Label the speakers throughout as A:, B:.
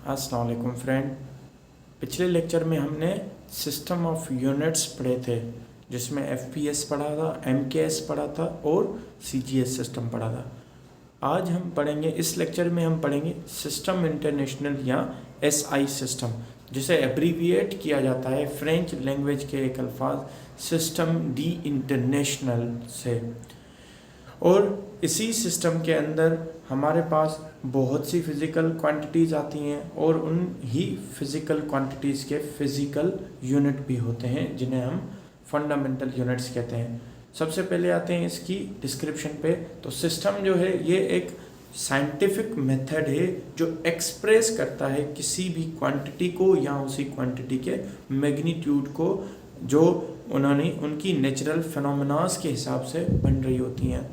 A: अस्सलाम वालेकुम फ्रेंड। पिछले लेक्चर में हमने सिस्टम ऑफ यूनिट्स पढ़े थे, जिसमें एफपीएस पढ़ा था, एमकेएस पढ़ा था और सीजीएस सिस्टम पढ़ा था। आज हम पढ़ेंगे, इस लेक्चर में हम पढ़ेंगे सिस्टम इंटरनेशनल या एसआई सिस्टम, जिसे एब्रीविएट किया जाता है फ्रेंच लैंग्वेज के एक अल्फाज सिस्टम डी इंटरनेशनल से। और इसी सिस्टम के अंदर हमारे पास बहुत सी फिज़िकल क्वांटिटीज़ आती हैं और उन ही फिज़िकल क्वांटिटीज़ के फिज़िकल यूनिट भी होते हैं, जिन्हें हम फंडामेंटल यूनिट्स कहते हैं। सबसे पहले आते हैं इसकी डिस्क्रिप्शन पे। तो सिस्टम जो है ये एक साइंटिफिक मेथड है जो एक्सप्रेस करता है किसी भी क्वांटिटी को या उसी क्वांटिटी के मैग्नीट्यूड को, जो उन्होंने उनकी नेचुरल फिनोमेनास के हिसाब से बन रही होती हैं।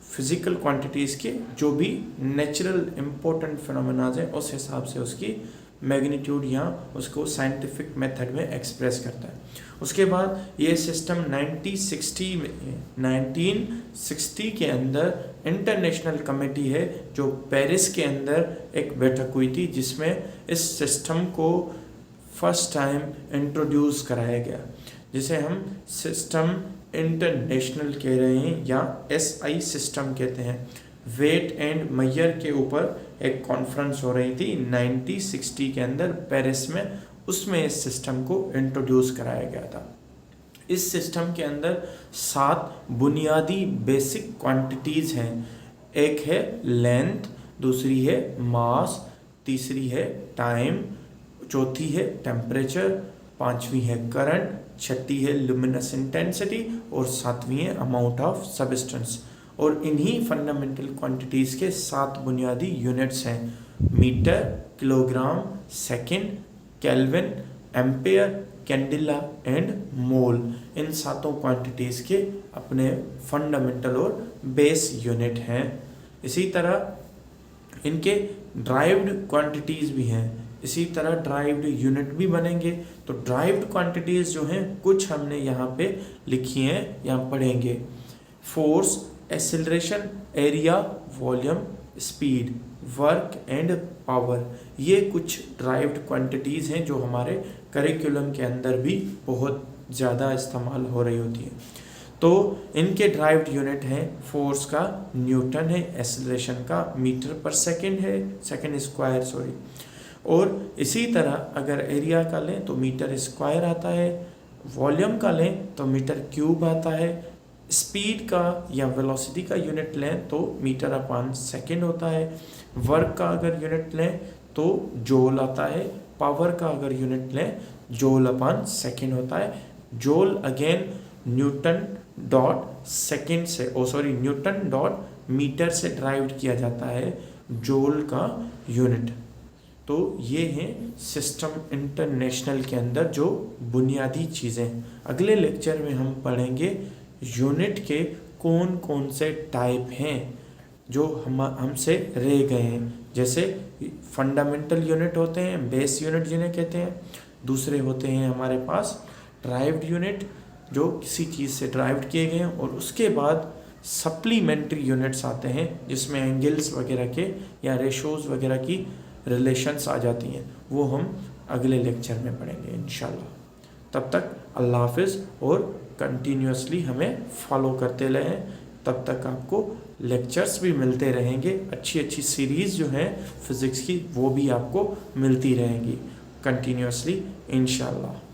A: फिज़िकल क्वांटिटीज़ के जो भी नेचुरल इम्पोर्टेंट फिनोमेनाज हैं उस हिसाब से उसकी मैग्नीट्यूड या उसको साइंटिफिक मेथड में एक्सप्रेस करता है। उसके बाद ये सिस्टम 1960 के अंदर इंटरनेशनल कमेटी है जो पेरिस के अंदर एक बैठक हुई थी, जिसमें इस सिस्टम को फर्स्ट टाइम इंट्रोड्यूस कराया गया, जिसे हम सिस्टम इंटरनेशनल कह रहे हैं या एसआई सिस्टम कहते हैं। वेट एंड मेयर के ऊपर एक कॉन्फ्रेंस हो रही थी 1960 के अंदर पेरिस में, उसमें इस सिस्टम को इंट्रोड्यूस कराया गया था। इस सिस्टम के अंदर 7 बुनियादी बेसिक क्वांटिटीज़ हैं। एक है लेंथ, दूसरी है मास, तीसरी है टाइम, चौथी है टेम्परेचर, पांचवी है करंट, छठी है लुमिनस इंटेंसिटी और सातवीं है अमाउंट ऑफ सब्सटेंस। और इन्हीं फंडामेंटल क्वांटिटीज़ के 7 बुनियादी यूनिट्स हैं: metre, kilogram, second, kelvin, ampere, candela and mole. इन 7 क्वांटिटीज़ के अपने फंडामेंटल और बेस यूनिट हैं। इसी तरह इनके ड्राइव्ड क्वांटिटीज़ भी हैं, इसी तरह ड्राइव्ड यूनिट भी बनेंगे। तो ड्राइव्ड क्वांटिटीज़ जो हैं कुछ हमने यहाँ पे लिखी हैं या पढ़ेंगे। Force, acceleration, area, volume, speed, work and power, ये कुछ ड्राइव्ड क्वांटिटीज़ हैं जो हमारे करिकुलम के अंदर भी बहुत ज़्यादा इस्तेमाल हो रही होती हैं। तो इनके ड्राइव्ड यूनिट हैं, फोर्स का न्यूटन है, एक्सेलरेशन का मीटर पर सेकेंड है, सेकेंड स्क्वायर सॉरी। और इसी तरह अगर एरिया का लें तो मीटर स्क्वायर आता है, वॉल्यूम का लें तो मीटर क्यूब आता है, स्पीड का या वेलोसिटी का यूनिट लें तो मीटर अपॉन सेकेंड होता है, वर्क का अगर यूनिट लें तो जूल आता है, पावर का अगर यूनिट लें जूल अपॉन सेकेंड होता है। Joule again Newton dot second से न्यूटन डॉट मीटर से ड्राइव किया जाता है जूल का यूनिट। तो ये हैं सिस्टम इंटरनेशनल के अंदर जो बुनियादी चीज़ें। अगले लेक्चर में हम पढ़ेंगे यूनिट के कौन कौन से टाइप हैं जो हमसे रह गए हैं। जैसे फंडामेंटल यूनिट होते हैं, बेस यूनिट जिन्हें कहते हैं। दूसरे होते हैं हमारे पास ड्राइव्ड यूनिट, जो किसी चीज़ से ड्राइव्ड किए गए हैं। और उसके बाद सप्लीमेंट्री यूनिट्स आते हैं, जिसमें एंगल्स वगैरह के या रेशोज़ वगैरह की रिलेशंस आ जाती हैं। वो हम अगले लेक्चर में पढ़ेंगे इंशाल्लाह। तब तक अल्लाह हाफिज़ और कंटिन्यूसली हमें फॉलो करते रहें। तब तक आपको लेक्चर्स भी मिलते रहेंगे, अच्छी अच्छी सीरीज़ जो हैं फ़िज़िक्स की वो भी आपको मिलती रहेंगी कंटिन्यूसली इंशाल्लाह।